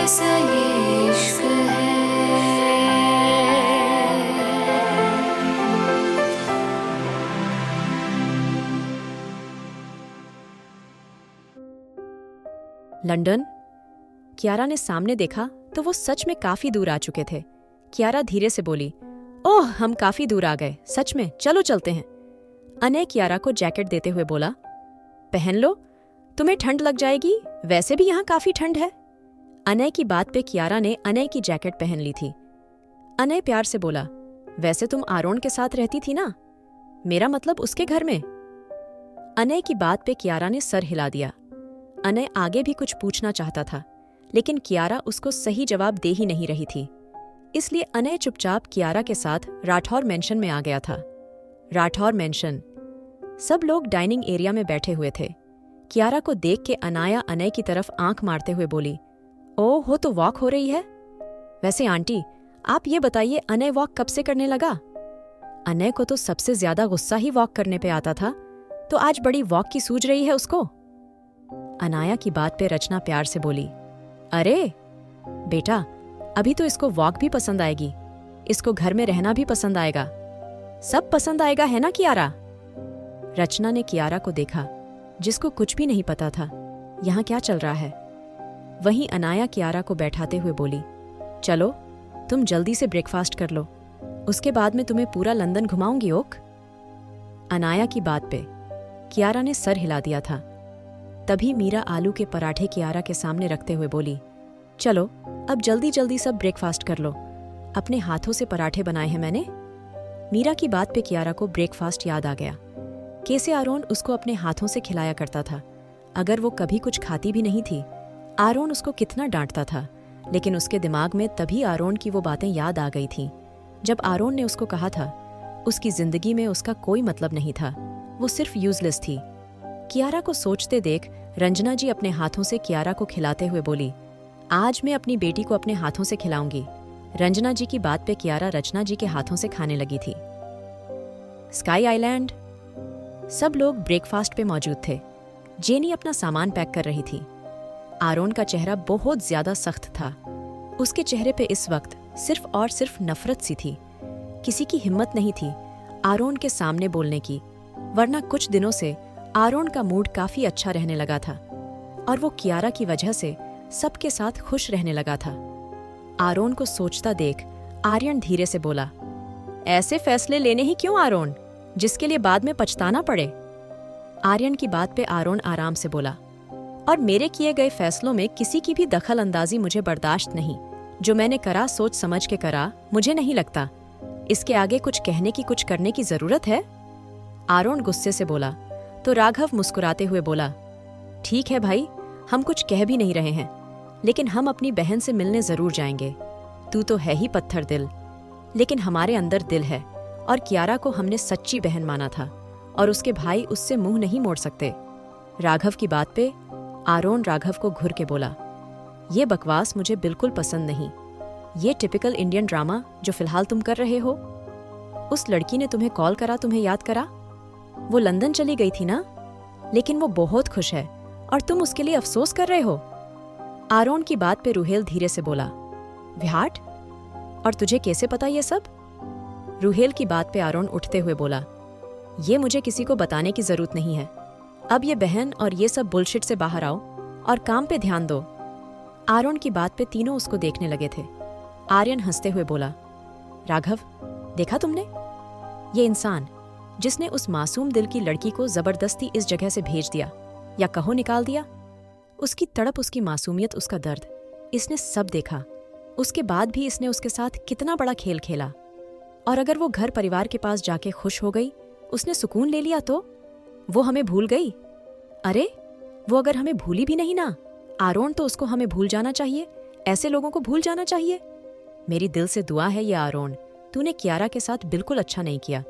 कैसा ये इश्क है। लंदन। कियारा ने सामने देखा तो वो सच में काफी दूर आ चुके थे। कियारा धीरे से बोली, ओह हम काफी दूर आ गए, सच में, चलो चलते हैं। अनय कियारा को जैकेट देते हुए बोला, पहन लो, तुम्हें ठंड लग जाएगी, वैसे भी यहाँ काफी ठंड है। अनय की बात पे कियारा ने अनय की जैकेट पहन ली थी। अनय प्यार से बोला, वैसे तुम आरोन के साथ रहती थी ना, मेरा मतलब उसके घर में। अनय की बात पे कियारा ने सर हिला दिया। अनय आगे भी कुछ पूछना चाहता था, लेकिन कियारा उसको सही जवाब दे ही नहीं रही थी। इसलिए अनय चुपचाप कियारा के साथ राठौर मेंशन में आ गया था। राठौर मेंशन। सब लोग डाइनिंग एरिया में बैठे हुए थे। कियारा को देख के अनाया अनय की तरफ आंख मारते हुए बोली, ओह हो तो वॉक हो रही है। वैसे आंटी, आप ये बताइए अनय वॉक कब से करने लगा? अनय को तो सबसे ज्यादा गुस्सा ही वॉक करने पे आता था, तो आज बड़ी वॉक की सूझ रही है उसको। अनाया की बात पे रचना प्यार से बोली, अरे बेटा, अभी तो इसको वॉक भी पसंद आएगी, इसको घर में रहना भी पसंद आएगा, सब पसंद आएगा, है ना कियारा? रचना ने कियारा को देखा, जिसको कुछ भी नहीं पता था यहाँ क्या चल रहा है। वहीं अनाया कियारा को बैठाते हुए बोली, चलो तुम जल्दी से ब्रेकफास्ट कर लो, उसके बाद में तुम्हें पूरा लंदन घुमाऊंगी। ओक। अनाया की बात पे कियारा ने सर हिला दिया था। तभी मीरा आलू के पराठे कियारा के सामने रखते हुए बोली, चलो अब जल्दी जल्दी सब ब्रेकफास्ट कर लो, अपने हाथों से पराठे बनाए हैं मैंने। मीरा की बात पे कियारा को ब्रेकफास्ट याद आ गया। कैसे आरोन उसको अपने हाथों से खिलाया करता था। अगर वो कभी कुछ खाती भी नहीं थी, आरोन उसको कितना डांटता था, लेकिन उसके दिमाग में तभी आरोन की वो बातें याद आ गई थीं। जब आरोन ने उसको कहा था उसकी जिंदगी में उसका कोई मतलब नहीं था, वो सिर्फ यूजलेस थी। कियारा को सोचते देख रंजना जी अपने हाथों से कियारा को खिलाते हुए बोली, आज मैं अपनी बेटी को अपने हाथों से खिलाऊंगी। रंजना जी की बात पे कियारा रचना जी के हाथों से खाने लगी थी। Sky island. सब लोग ब्रेकफास्ट पे मौजूद थे। जेनी अपना सामान पैक कर रही थी। आरोन का चेहरा बहुत ज्यादा सख्त था। उसके चेहरे पे इस वक्त सिर्फ और सिर्फ नफरत सी थी। किसी की हिम्मत नहीं थी आरोन के सामने बोलने की, वरना कुछ दिनों से आरोन का मूड काफी अच्छा रहने लगा था और वो कियारा की वजह से सबके साथ खुश रहने लगा था। आरोन को सोचता देख आर्यन धीरे से बोला, ऐसे फैसले लेने ही क्यों आरोन, जिसके लिए बाद में पछताना पड़े। आर्यन की बात पे आरोन आराम से बोला, और मेरे किए गए फैसलों में किसी की भी दखल अंदाजी मुझे बर्दाश्त नहीं। जो मैंने करा सोच समझ के करा, मुझे नहीं लगता इसके आगे कुछ कहने की कुछ करने की जरूरत है। आरोन गुस्से से बोला तो राघव मुस्कुराते हुए बोला, ठीक है भाई, हम कुछ कह भी नहीं रहे हैं, लेकिन हम अपनी बहन से मिलने जरूर जाएंगे। तू तो है ही पत्थर दिल, लेकिन हमारे अंदर दिल है, और कियारा को हमने सच्ची बहन माना था और उसके भाई उससे मुंह नहीं मोड़ सकते। राघव की बात पे आरोन राघव को घुर के बोला, ये बकवास मुझे बिल्कुल पसंद नहीं। ये टिपिकल इंडियन ड्रामा जो फिलहाल तुम कर रहे हो। उस लड़की ने तुम्हें कॉल करा, तुम्हें याद करा? वो लंदन चली गई थी ना, लेकिन वो बहुत खुश है और तुम उसके लिए अफसोस कर रहे हो। आरोन की बात पे रुहेल धीरे से बोला, विहाट, और तुझे कैसे पता ये सब? रुहेल की बात पे आरोन उठते हुए बोला, ये मुझे किसी को बताने की जरूरत नहीं है। अब ये बहन और ये सब बुलशिट से बाहर आओ और काम पे ध्यान दो। आरोन की बात पे तीनों उसको देखने लगे थे। आर्यन हंसते हुए बोला, राघव, देखा तुमने? ये इंसान जिसने उस मासूम दिल की लड़की को जबरदस्ती इस जगह से भेज दिया या कहो निकाल दिया, उसकी तड़प, उसकी मासूमियत, उसका दर्द, इसने सब देखा। उसके बाद भी इसने उसके साथ कितना बड़ा खेल खेला। और अगर वो घर परिवार के पास जाके खुश हो गई, उसने सुकून ले लिया, तो वो हमें भूल गई। अरे वो अगर हमें भूली भी नहीं ना, आरोन, तो उसको हमें भूल जाना चाहिए। ऐसे लोगों को भूल जाना चाहिए। मेरी दिल से दुआ है ये आरोन, तूने कियारा के साथ बिल्कुल अच्छा नहीं किया,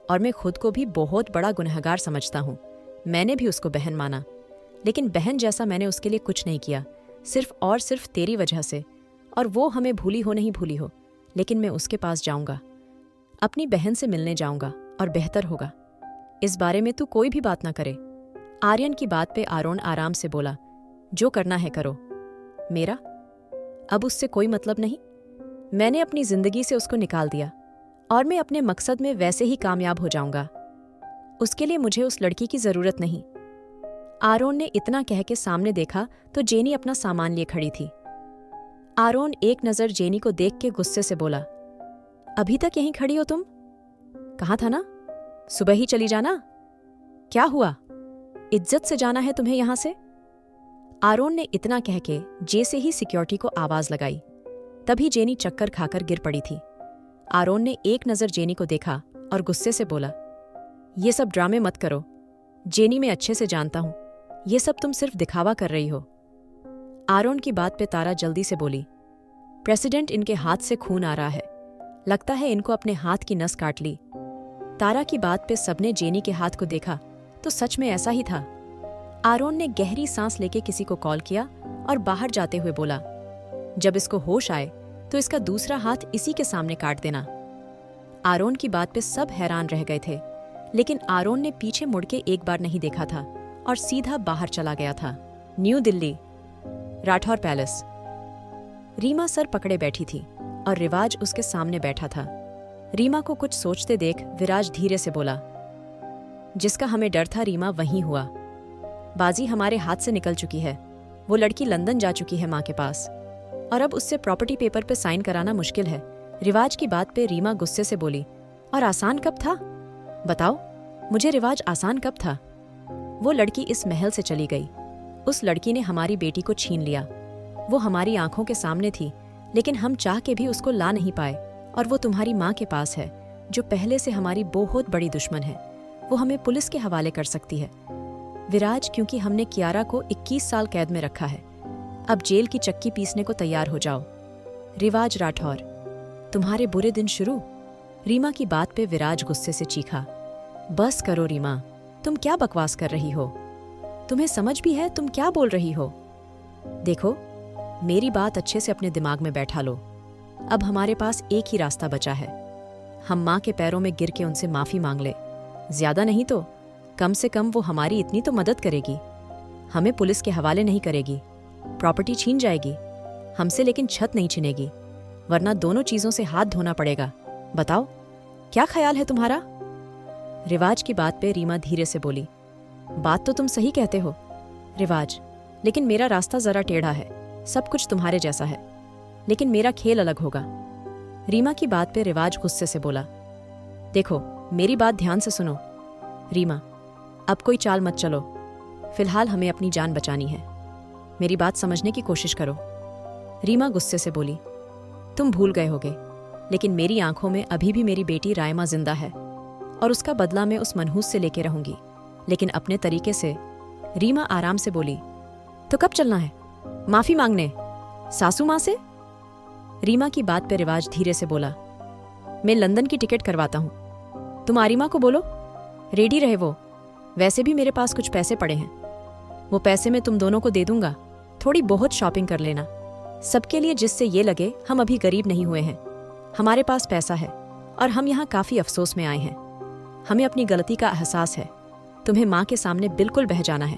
और मैं खुद को भी बहुत बड़ा गुनहगार समझता हूँ। मैंने भी उसको बहन माना, लेकिन बहन जैसा मैंने उसके लिए कुछ नहीं किया, सिर्फ और सिर्फ तेरी वजह से। और वो हमें भूली हो नहीं भूली हो, लेकिन मैं उसके पास जाऊंगा, अपनी बहन से मिलने जाऊंगा, और बेहतर होगा इस बारे में तू कोई भी बात ना करे। आर्यन की बात पे आरोन आराम से बोला, जो करना है करो। मेरा अब उससे कोई मतलब नहीं। मैंने अपनी जिंदगी से उसको निकाल दिया और मैं अपने मकसद में वैसे ही कामयाब हो जाऊंगा। उसके लिए मुझे उस लड़की की जरूरत नहीं। आरोन ने इतना कह के सामने देखा तो जेनी अपना सामान लिए खड़ी थी। आरोन एक नजर जेनी को देख के गुस्से से बोला, अभी तक यहीं खड़ी हो तुम? कहा था ना सुबह ही चली जाना। क्या हुआ, इज्जत से जाना है तुम्हें यहां से? आरोन ने इतना कह के जैसे ही सिक्योरिटी को आवाज लगाई तभी जेनी चक्कर खाकर गिर पड़ी थी। आरोन ने एक नजर जेनी को देखा और गुस्से से बोला, ये सब ड्रामे मत करो। जेनी मैं अच्छे से जानता हूं, ये सब तुम सिर्फ दिखावा कर रही हो। आरोन की बात पे तारा जल्दी से बोली, प्रेसिडेंट इनके हाथ से खून आ रहा है, लगता है इनको अपने हाथ की नस काट ली। तारा की बात पे सबने जेनी के हाथ को देखा तो सच में ऐसा ही था। आरोन ने गहरी सांस लेके किसी को कॉल किया और बाहर जाते हुए बोला, जब इसको होश आए तो इसका दूसरा हाथ इसी के सामने काट देना। आरोन की बात पे सब हैरान रह गए थे, लेकिन आरोन ने पीछे मुड़ के एक बार नहीं देखा था और सीधा बाहर चला गया था। न्यू दिल्ली, राठौर पैलेस। रीमा सर पकड़े बैठी थी और रिवाज उसके सामने बैठा था। रीमा को कुछ सोचते देख विराज धीरे से बोला, जिसका हमें डर था रीमा वहीं हुआ। बाजी हमारे हाथ से निकल चुकी है। वो लड़की लंदन जा चुकी है माँ के पास और अब उससे प्रॉपर्टी पेपर पे साइन कराना मुश्किल है। रिवाज की बात पे रीमा गुस्से से बोली, और आसान कब था? बताओ मुझे रिवाज, आसान कब था? वो लड़की इस महल से चली गई। उस लड़की ने हमारी बेटी को छीन लिया। वो हमारी आंखों के सामने थी, लेकिन हम चाह के भी उसको ला नहीं पाए। और वो तुम्हारी माँ के पास है, जो पहले से हमारी बहुत बड़ी दुश्मन है। वो हमें पुलिस के हवाले कर सकती है विराज, क्योंकि हमने कियारा को 21 साल कैद में रखा है। अब जेल की चक्की पीसने को तैयार हो जाओ। रिवाज राठौर, तुम्हारे बुरे दिन शुरू। रीमा की बात पे विराज गुस्से से चीखा, बस करो रीमा, तुम क्या बकवास कर रही हो? तुम्हें समझ भी है तुम क्या बोल रही हो? देखो, मेरी बात अच्छे से अपने दिमाग में बैठा लो। अब हमारे पास एक ही रास्ता बचा है। हम माँ के पैरों में गिर के उनसे माफी मांग ले। ज्यादा नहीं तो कम से कम वो हमारी इतनी तो मदद करेगी। हमें पुलिस के हवाले नहीं करेगी, प्रॉपर्टी छीन जाएगी हमसे, लेकिन छत नहीं छिनेगी, वरना दोनों चीजों से हाथ धोना पड़ेगा। बताओ क्या ख्याल है तुम्हारा? रिवाज की बात पे रीमा धीरे से बोली, बात तो तुम सही कहते हो रिवाज, लेकिन मेरा रास्ता जरा टेढ़ा है। सब कुछ तुम्हारे जैसा है, लेकिन मेरा खेल अलग होगा। रीमा की बात पे रिवाज गुस्से से बोला, देखो मेरी बात ध्यान से सुनो रीमा, अब कोई चाल मत चलो। फिलहाल हमें अपनी जान बचानी है। मेरी बात समझने की कोशिश करो। रीमा गुस्से से बोली, तुम भूल गए होगे, लेकिन मेरी आंखों में अभी भी मेरी बेटी रायमा जिंदा है और उसका बदला मैं उस मनहूस से लेके रहूंगी, लेकिन अपने तरीके से। रीमा आराम से बोली, तो कब चलना है? माफी मांगने सासू माँ से? रीमा की बात पे रिवाज धीरे से बोला, मैं लंदन की टिकट करवाता हूं, तुम आरिमा को बोलो रेडी रहे वो। वैसे भी मेरे पास कुछ पैसे पड़े हैं, वो पैसे मैं तुम दोनों को दे दूंगा। थोड़ी बहुत शॉपिंग कर लेना सबके लिए, जिससे ये लगे हम अभी गरीब नहीं हुए हैं। हमारे पास पैसा है और हम यहाँ काफी अफसोस में आए हैं। हमें अपनी गलती का एहसास है। तुम्हें माँ के सामने बिल्कुल बह जाना है।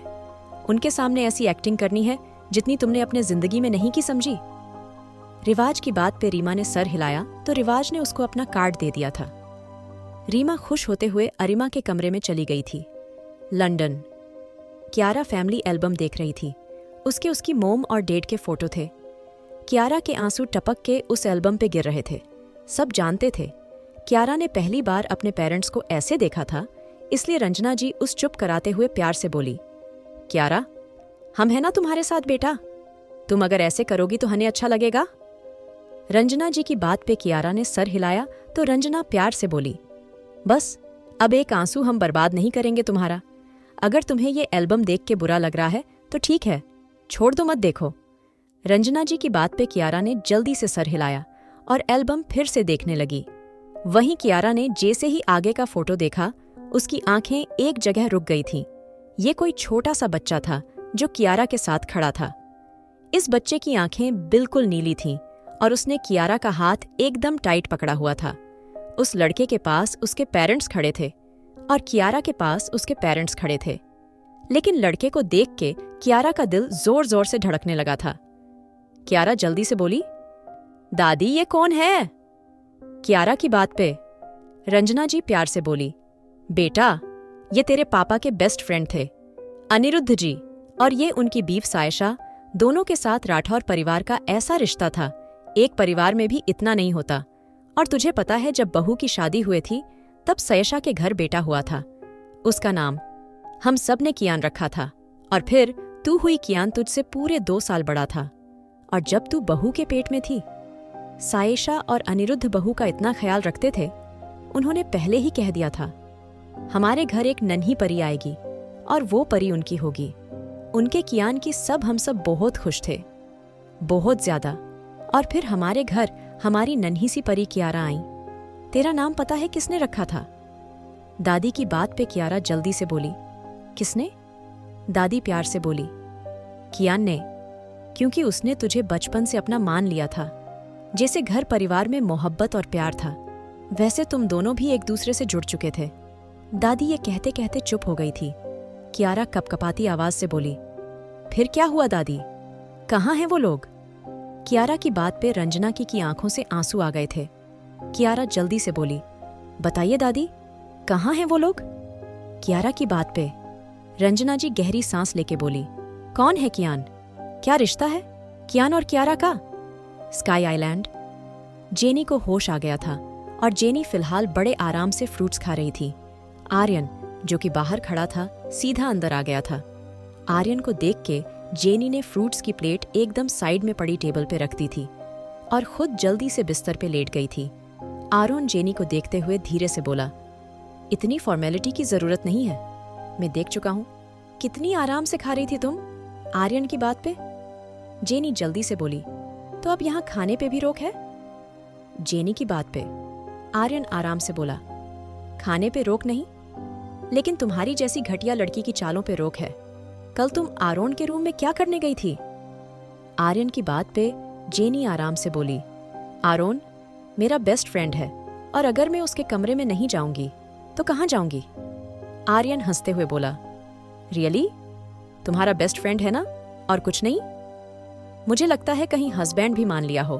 उनके सामने ऐसी एक्टिंग करनी है जितनी तुमने अपने जिंदगी में नहीं की, समझी? रिवाज की बात पे रीमा ने सर हिलाया तो रिवाज ने उसको अपना कार्ड दे दिया था। रीमा खुश होते हुए अरिमा के कमरे में चली गई थी। लंदन। कियारा फैमिली एल्बम देख रही थी। उसकी मोम और डैड के फोटो थे। कियारा के आंसू टपक के उस एल्बम पे गिर रहे थे। सब जानते थे कियारा ने पहली बार अपने पेरेंट्स को ऐसे देखा था, इसलिए रंजना जी उस चुप कराते हुए प्यार से बोली, कियारा, हम है ना तुम्हारे साथ बेटा, तुम अगर ऐसे करोगी तो हमें अच्छा लगेगा। रंजना जी की बात पे कियारा ने सर हिलाया तो रंजना प्यार से बोली, बस अब एक आंसू हम बर्बाद नहीं करेंगे तुम्हारा। अगर तुम्हें ये एल्बम देख के बुरा लग रहा है तो ठीक है, छोड़ दो, मत देखो। रंजना जी की बात पे कियारा ने जल्दी से सर हिलाया और एल्बम फिर से देखने लगी। वहीं कियारा ने जैसे ही आगे का फोटो देखा, उसकी आंखें एक जगह रुक गई थीं। ये कोई छोटा सा बच्चा था जो कियारा के साथ खड़ा था। इस बच्चे की आंखें बिल्कुल नीली थीं और उसने कियारा का हाथ एकदम टाइट पकड़ा हुआ था। उस लड़के के पास उसके पेरेंट्स खड़े थे और कियारा के पास उसके पेरेंट्स खड़े थे, लेकिन लड़के को देख के कियारा का दिल जोर जोर से धड़कने लगा था। कियारा जल्दी से बोली, दादी ये कौन है? कियारा की बात पे रंजना जी प्यार से बोली, बेटा ये तेरे पापा के बेस्ट फ्रेंड थे, अनिरुद्ध जी, और ये उनकी बीफ सायशा। दोनों के साथ राठौर परिवार का ऐसा रिश्ता था, एक परिवार में भी इतना नहीं होता। और तुझे पता है जब बहू की शादी हुई थी तब सायशा के घर बेटा हुआ था, उसका नाम हम सब ने कियान रखा था। और फिर तू हुई कियान तुझसे पूरे 2 साल बड़ा था। और जब तू बहू के पेट में थी, सायशा और अनिरुद्ध बहू का इतना ख्याल रखते थे, उन्होंने पहले ही कह दिया था हमारे घर एक नन्ही परी आएगी और वो परी उनकी होगी। उनके कियान की हम सब बहुत खुश थे, बहुत ज्यादा। और फिर हमारे घर हमारी नन्ही सी परी कियारा आई। तेरा नाम पता है किसने रखा था? दादी की बात पे कियारा जल्दी से बोली, किसने? दादी प्यार से बोली, कियान ने, क्योंकि उसने तुझे बचपन से अपना मान लिया था। जैसे घर परिवार में मोहब्बत और प्यार था, वैसे तुम दोनों भी एक दूसरे से जुड़ चुके थे। दादी ये कहते कहते चुप हो गई थी। कियारा कपकपाती आवाज से बोली, फिर क्या हुआ दादी? कहाँ हैं वो लोग? कियारा की बात पे रंजना की आंखों से आंसू आ गए थे। कियारा जल्दी से बोली, बताइए दादी, कहाँ हैं वो लोग? कियारा की बात पे रंजना जी गहरी सांस लेके बोली, कौन है कियान? क्या रिश्ता है कियान और कियारा का? Sky island. जेनी को होश आ गया था और जेनी फिलहाल बड़े आराम से फ्रूट्स खा रही थी। आर्यन जो कि बाहर खड़ा था सीधा अंदर आ गया था। आर्यन को देख के जेनी ने फ्रूट्स की प्लेट एकदम साइड में पड़ी टेबल पे रख दी थी और खुद जल्दी से बिस्तर पे लेट गई थी। आरोन जेनी को देखते हुए धीरे से बोला, इतनी फॉर्मेलिटी की जरूरत नहीं है, मैं देख चुका हूं कितनी आराम से खा रही थी तुम। आर्यन की बात पे जेनी जल्दी से बोली, तो अब यहाँ खाने पे भी रोक है? जेनी की बात पे आर्यन आराम से बोला, खाने पे रोक नहीं, लेकिन तुम्हारी जैसी घटिया लड़की की चालों पे रोक है। कल तुम आरोन के रूम में क्या करने गई थी? आर्यन की बात पे जेनी आराम से बोली, आरोन मेरा बेस्ट फ्रेंड है और अगर मैं उसके कमरे में नहीं जाऊंगी तो कहाँ जाऊंगी? आर्यन हंसते हुए बोला, रियली? तुम्हारा बेस्ट फ्रेंड है ना, और कुछ नहीं? मुझे लगता है कहीं हस्बैंड भी मान लिया हो,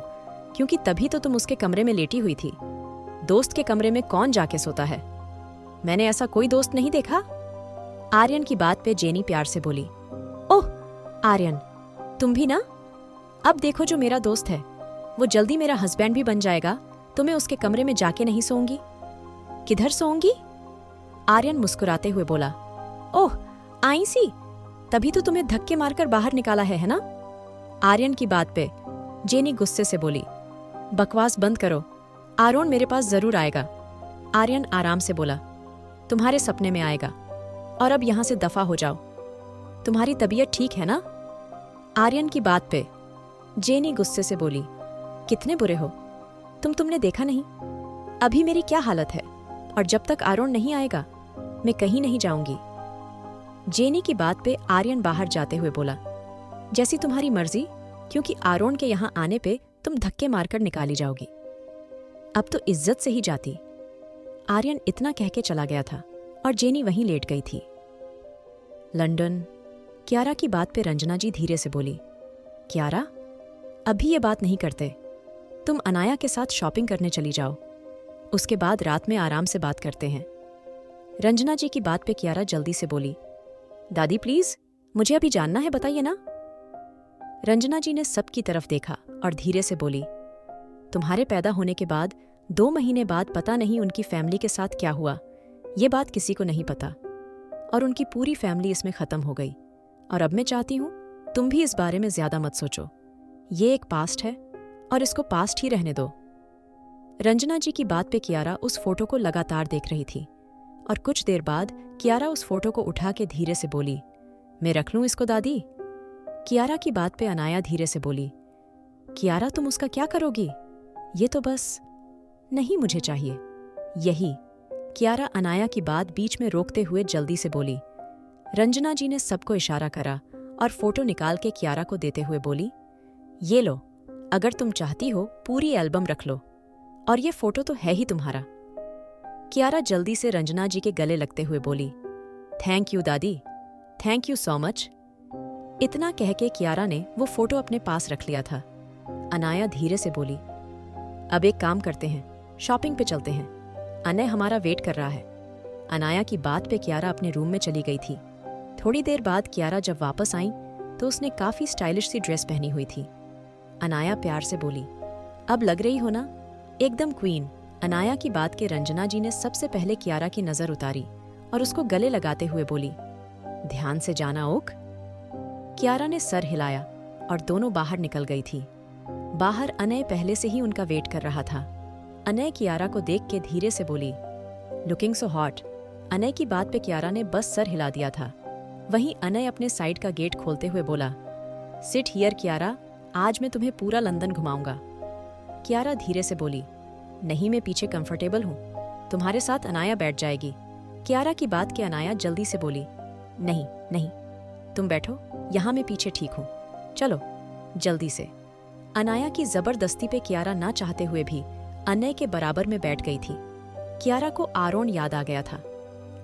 क्योंकि तभी तो तुम उसके कमरे में लेटी हुई थी। दोस्त के कमरे में कौन जाके सोता है? मैंने ऐसा कोई दोस्त नहीं देखा। आर्यन की बात पे जेनी प्यार से बोली, ओह आर्यन, तुम भी ना? अब देखो जो मेरा दोस्त है वो जल्दी मेरा हस्बैंड भी बन जाएगा तो मैं उसके कमरे में जाके नहीं सोऊंगी। किधर सोऊंगी? आर्यन मुस्कुराते हुए बोला, ओह आई सी, तभी तो तुम्हें धक्के मारकर बाहर निकाला है ना? आर्यन की बात पे जेनी गुस्से से बोली, बकवास बंद करो, आरोन मेरे पास जरूर आएगा। आर्यन आराम से बोला, तुम्हारे सपने में आएगा, और अब यहां से दफा हो जाओ। तुम्हारी तबीयत ठीक है ना? आर्यन की बात पे जेनी गुस्से से बोली, कितने बुरे हो तुमने देखा नहीं अभी मेरी क्या हालत है, और जब तक आरोन नहीं आएगा मैं कहीं नहीं जाऊंगी। जेनी की बात पे आर्यन बाहर जाते हुए बोला, जैसी तुम्हारी मर्जी, क्योंकि आरोन के यहां आने पे तुम धक्के मारकर निकाली जाओगी। अब तो इज्जत से ही जाती। आर्यन इतना कह के चला गया था और जेनी वहीं लेट गई थी। लंदन। कियारा की बात पे रंजना जी धीरे से बोली, कियारा अभी ये बात नहीं करते, तुम अनाया के साथ शॉपिंग करने चली जाओ, उसके बाद रात में आराम से बात करते हैं। रंजना जी की बात पे कियारा जल्दी से बोली, दादी प्लीज, मुझे अभी जानना है, बताइए ना। रंजना जी ने सबकी तरफ देखा और धीरे से बोली, तुम्हारे पैदा होने के बाद 2 महीने बाद पता नहीं उनकी फैमिली के साथ क्या हुआ, ये बात किसी को नहीं पता, और उनकी पूरी फैमिली इसमें खत्म हो गई। और अब मैं चाहती हूं तुम भी इस बारे में ज्यादा मत सोचो, ये एक पास्ट है और इसको पास्ट ही रहने दो। रंजना जी की बात पे कियारा उस फोटो को लगातार देख रही थी और कुछ देर बाद कियारा उस फोटो को उठा के धीरे से बोली, मैं रख लूं इसको दादी? कियारा की बात पे अनाया धीरे से बोली, कियारा तुम उसका क्या करोगी? ये तो बस नहीं, मुझे चाहिए यही। कियारा अनाया की बात बीच में रोकते हुए जल्दी से बोली। रंजना जी ने सबको इशारा करा और फोटो निकाल के कियारा को देते हुए बोली, ये लो, अगर तुम चाहती हो पूरी एल्बम रख लो, और ये फोटो तो है ही तुम्हारा। कियारा जल्दी से रंजना जी के गले लगते हुए बोली, थैंक यू दादी, थैंक यू सो मच। इतना कह के कियारा ने वो फोटो अपने पास रख लिया था अनाया धीरे से बोली, अब एक काम करते हैं, शॉपिंग पे चलते हैं। अनय हमारा वेट कर रहा है। अनाया की बात पे कियारा अपने रूम में चली गई थी। थोड़ी देर बाद कियारा जब वापस आई तो उसने काफी स्टाइलिश सी ड्रेस पहनी हुई थी। अनाया प्यार से बोली, अब लग रही हो ना एकदम क्वीन। अनाया की बात के रंजना जी ने सबसे पहले कियारा की नजर उतारी और उसको गले लगाते हुए बोली, ध्यान से जाना ओक। कियारा ने सर हिलाया और दोनों बाहर निकल गई थी। बाहर अनय पहले से ही उनका वेट कर रहा था। अनय कियारा को देख के धीरे से बोली, लुकिंग सो हॉट। अनय की बात पे कियारा ने बस सर हिला दिया था। वहीं अनय अपने साइड का गेट खोलते हुए बोला, सिट हियर कियारा, आज मैं तुम्हें पूरा लंदन घुमाऊंगा। कियारा धीरे से बोली, नहीं मैं पीछे कंफर्टेबल हूँ, तुम्हारे साथ अनाया बैठ जाएगी। कियारा की बात के अनाया जल्दी से बोली, नहीं नहीं, तुम बैठो, यहाँ मैं पीछे ठीक हूँ, चलो जल्दी से। अनाया की जबरदस्ती पे कियारा ना चाहते हुए भी अनय के बराबर में बैठ गई थी। कियारा को आरोन याद आ गया था।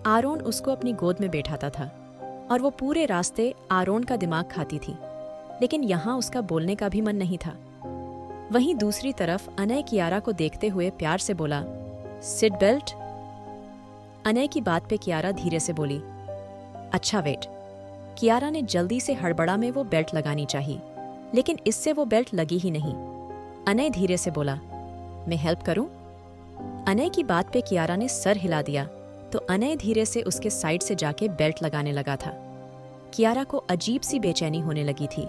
आरोन उसको अपनी गोद में बैठाता था और वो पूरे रास्ते आरोन का दिमाग खाती थी, लेकिन यहाँ उसका बोलने का भी मन नहीं था। वहीं दूसरी तरफ अनय कियारा को देखते हुए प्यार से बोला, सिट बेल्ट। अनय की बात पे कियारा धीरे से बोली, अच्छा वेट। कियारा ने जल्दी से हड़बड़ा में वो बेल्ट लगानी चाहिए, लेकिन इससे वो बेल्ट लगी ही नहीं। अनय धीरे से बोला, मैं हेल्प करूं? अनय की बात पे कियारा ने सर हिला दिया तो अनय धीरे से उसके साइड से जाके बेल्ट लगाने लगा था। कियारा को अजीब सी बेचैनी होने लगी थी।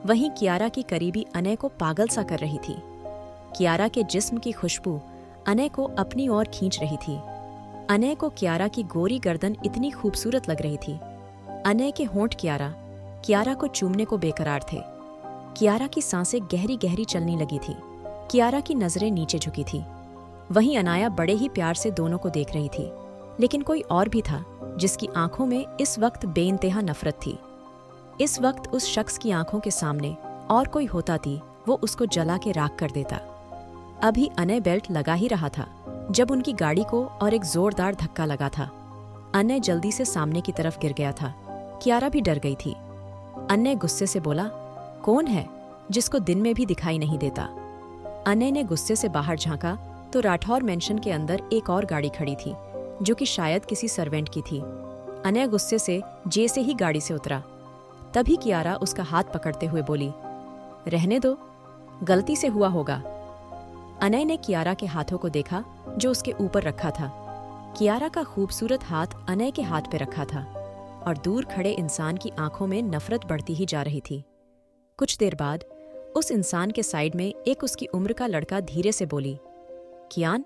वहीं कियारा की करीबी अनय को पागल सा कर रही थी। कियारा के जिस्म की खुशबू अनय को अपनी ओर खींच रही थी। अनय को कियारा की गोरी गर्दन इतनी खूबसूरत लग रही थी। अनय के होंठ कियारा को चूमने को बेकरार थे। कियारा की सांसें गहरी गहरी चलने लगी थी। कियारा की नजरें नीचे झुकी थी। वहीं अनाया बड़े ही प्यार से दोनों को देख रही थी, लेकिन कोई और भी था जिसकी आंखों में इस वक्त बेइंतहा नफरत थी। इस वक्त उस शख्स की आंखों के सामने और कोई होता थी, वो उसको जला के राख कर देता। अभी अनय बेल्ट लगा ही रहा था जब उनकी गाड़ी को और एक जोरदार धक्का लगा था। अनय जल्दी से सामने की तरफ गिर गया था। कियारा भी डर गई थी। अनय गुस्से से बोला, कौन है जिसको दिन में भी दिखाई नहीं देता? अनय ने गुस्से से बाहर झांका तो राठौर मेंशन के अंदर एक और गाड़ी खड़ी थी, जो कि शायद किसी सर्वेंट की थी। अनय गुस्से से जैसे ही गाड़ी से उतरा, तभी कियारा उसका हाथ पकड़ते हुए बोली, रहने दो, गलती से हुआ होगा। अनय ने कियारा के हाथों को देखा जो उसके ऊपर रखा था। कियारा का खूबसूरत हाथ अनय के हाथ पे रखा था और दूर खड़े इंसान की आंखों में नफरत बढ़ती ही जा रही थी। कुछ देर बाद उस इंसान के साइड में एक उसकी उम्र का लड़का धीरे से बोली, कियान,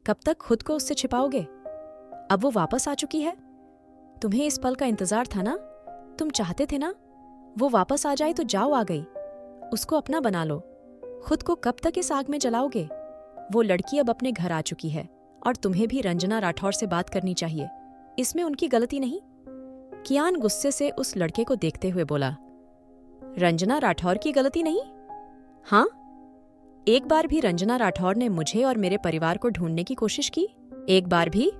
कब तक खुद को उससे छिपाओगे? अब वो वापस आ चुकी है। तुम्हें इस पल का इंतजार था ना? तुम चाहते थे ना वो वापस आ जाए? तो जाओ, आ गई। उसको अपना बना लो। खुद को कब तक इस आग में जलाओगे? वो लड़की अब अपने घर आ चुकी है और तुम्हें भी रंजना राठौर से बात करनी चाहिए। इसमें उनकी गलती नहीं। कियान गुस्से से उस लड़के को देखते हुए बोला, रंजना राठौर की गलती नहीं? हाँ, एक बार भी रंजना राठौर ने मुझे और मेरे परिवार को ढूंढने की कोशिश की? एक बार भी?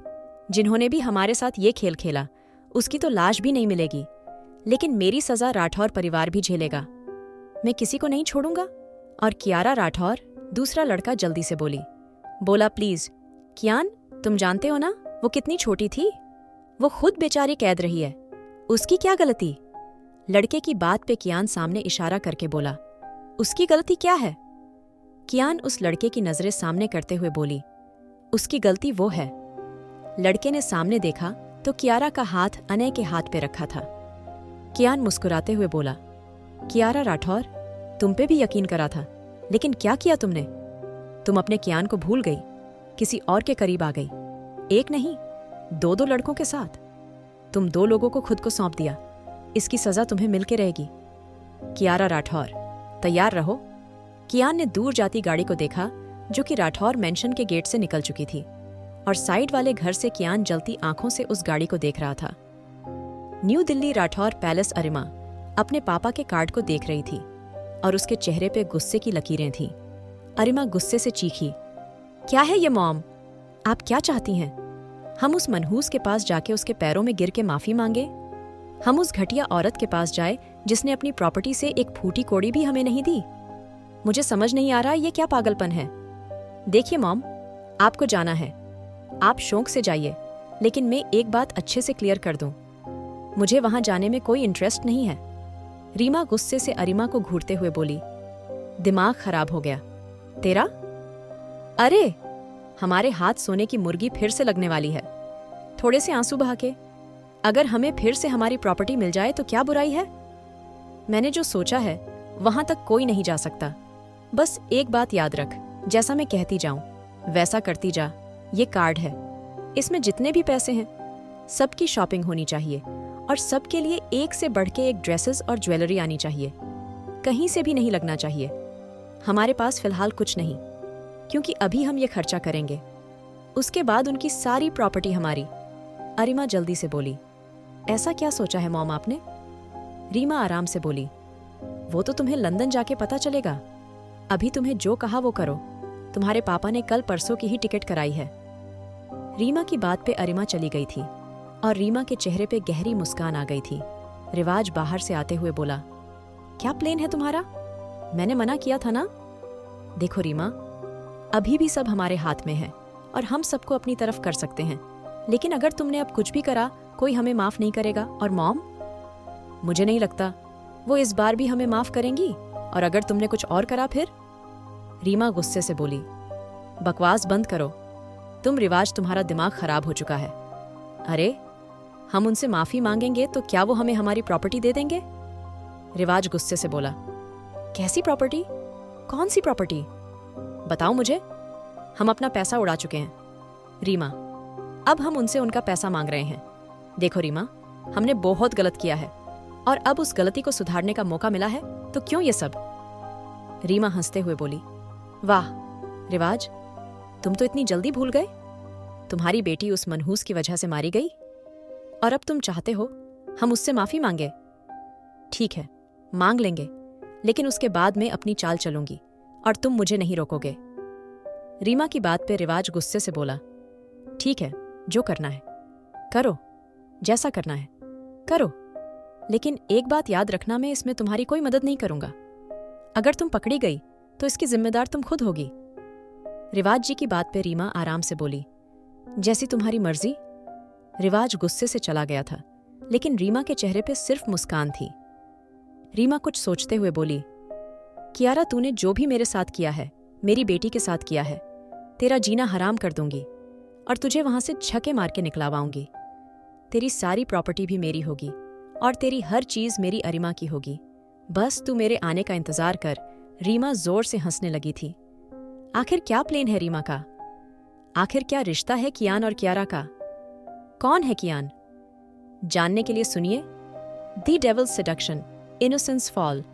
जिन्होंने भी हमारे साथ ये खेल खेला, उसकी तो लाश भी नहीं मिलेगी। लेकिन मेरी सजा राठौर परिवार भी झेलेगा। मैं किसी को नहीं छोड़ूंगा। और कियारा राठौर, दूसरा लड़का जल्दी से बोला, प्लीज कियान, तुम जानते हो ना वो कितनी छोटी थी? वो खुद बेचारी कैद रही है, उसकी क्या गलती? लड़के की बात पे कियान सामने इशारा करके बोला, उसकी गलती क्या है? कियान उस लड़के की नजरें सामने करते हुए बोली, उसकी गलती वो है। लड़के ने सामने देखा तो कियारा का हाथ अनय के हाथ पे रखा था। कियान मुस्कुराते हुए बोला, कियारा राठौर, तुम पे भी यकीन करा था, लेकिन क्या किया तुमने? तुम अपने कियान को भूल गई, किसी और के करीब आ गई। एक नहीं, दो लड़कों के साथ। तुम 2 लोगों को खुद को सौंप दिया। इसकी सजा तुम्हें मिलके रहेगी। कियारा राठौर, तैयार रहो। कियान ने दूर जाती गाड़ी को देखा जो कि राठौर मेंशन के गेट से निकल चुकी थी और साइड वाले घर से कियान जलती आंखों से उस गाड़ी को देख रहा था। न्यू दिल्ली राठौर पैलेस अरिमा अपने पापा के कार्ड को देख रही थी और उसके चेहरे पे गुस्से की लकीरें थीं। अरिमा गुस्से से चीखी, क्या है ये मॉम? आप क्या चाहती हैं? हम उस मनहूस के पास जाके उसके पैरों में गिर के माफी मांगे? हम उस घटिया औरत के पास जाए जिसने अपनी प्रॉपर्टी से एक फूटी कोड़ी भी हमें नहीं दी? मुझे समझ नहीं आ रहा ये क्या पागलपन है। देखिए मॉम, आपको जाना है, आप शौक से जाइए, लेकिन मैं एक बात अच्छे से क्लियर कर दूं, मुझे वहां जाने में कोई इंटरेस्ट नहीं है। रीमा गुस्से से अरिमा को घूरते हुए बोली, दिमाग खराब हो गया तेरा? अरे, हमारे हाथ सोने की मुर्गी फिर से लगने वाली है। थोड़े से आंसू बहा के, अगर हमें फिर से हमारी प्रॉपर्टी मिल जाए तो क्या बुराई है? मैंने जो सोचा है वहां तक कोई नहीं जा सकता। बस एक बात याद रख, जैसा मैं कहती जाऊं वैसा करती जा। ये कार्ड है, इसमें जितने भी पैसे हैं सबकी शॉपिंग होनी चाहिए और सबके लिए एक से बढ़ के एक ड्रेसेस और ज्वेलरी आनी चाहिए। कहीं से भी नहीं लगना चाहिए। हमारे पास फिलहाल कुछ नहीं, क्योंकि अभी हम ये खर्चा करेंगे, उसके बाद उनकी सारी प्रॉपर्टी हमारी। अरिमा जल्दी से बोली, ऐसा क्या सोचा है मॉम आपने? रीमा आराम से बोली, वो तो तुम्हें लंदन जाके पता चलेगा। अभी तुम्हें जो कहा वो करो। तुम्हारे पापा ने कल परसों की ही टिकट कराई है। रीमा की बात पे अरिमा चली गई थी और रीमा के चेहरे पे गहरी मुस्कान आ गई थी। रिवाज बाहर से आते हुए बोला, क्या प्लान है तुम्हारा? मैंने मना किया था ना। देखो रीमा, अभी भी सब हमारे हाथ में है और हम सबको अपनी तरफ कर सकते हैं, लेकिन अगर तुमने अब कुछ भी करा कोई हमें माफ नहीं करेगा। और मॉम, मुझे नहीं लगता वो इस बार भी हमें माफ करेंगी, और अगर तुमने कुछ और करा फिर? रीमा गुस्से से बोली, बकवास बंद करो तुम। रिवाज, तुम्हारा दिमाग खराब हो चुका है। अरे, हम उनसे माफी मांगेंगे तो क्या वो हमें हमारी प्रॉपर्टी दे देंगे? रिवाज गुस्से से बोला, कैसी प्रॉपर्टी? कौन सी प्रॉपर्टी? बताओ मुझे। हम अपना पैसा उड़ा चुके हैं रीमा, अब हम उनसे उनका पैसा मांग रहे हैं। देखो रीमा, हमने बहुत गलत किया है और अब उस गलती को सुधारने का मौका मिला है, तो क्यों ये सब? रीमा हंसते हुए बोली, वाह रिवाज, तुम तो इतनी जल्दी भूल गए। तुम्हारी बेटी उस मनहूस की वजह से मारी गई और अब तुम चाहते हो हम उससे माफी मांगे? ठीक है, मांग लेंगे, लेकिन उसके बाद मैं अपनी चाल चलूंगी और तुम मुझे नहीं रोकोगे। रीमा की बात पे रिवाज गुस्से से बोला, ठीक है, जो करना है करो, जैसा करना है करो, लेकिन एक बात याद रखना, मैं इसमें तुम्हारी कोई मदद नहीं करूंगा। अगर तुम पकड़ी गई तो इसकी जिम्मेदार तुम खुद होगी। रिवाज जी की बात पे रीमा आराम से बोली, जैसी तुम्हारी मर्जी। रिवाज गुस्से से चला गया था, लेकिन रीमा के चेहरे पे सिर्फ मुस्कान थी। रीमा कुछ सोचते हुए बोली, कियारा, तूने जो भी मेरे साथ किया है मेरी बेटी के साथ किया है। तेरा जीना हराम कर दूंगी और तुझे वहां से छक्के मार के निकलवाऊंगी। तेरी सारी प्रॉपर्टी भी मेरी होगी और तेरी हर चीज मेरी अरिमा की होगी। बस तू मेरे आने का इंतजार कर। रीमा जोर से हंसने लगी थी। आखिर क्या प्लान है रीमा का? आखिर क्या रिश्ता है कियान और कियारा का? कौन है कियान? जानने के लिए सुनिए the devil's seduction, innocence fall.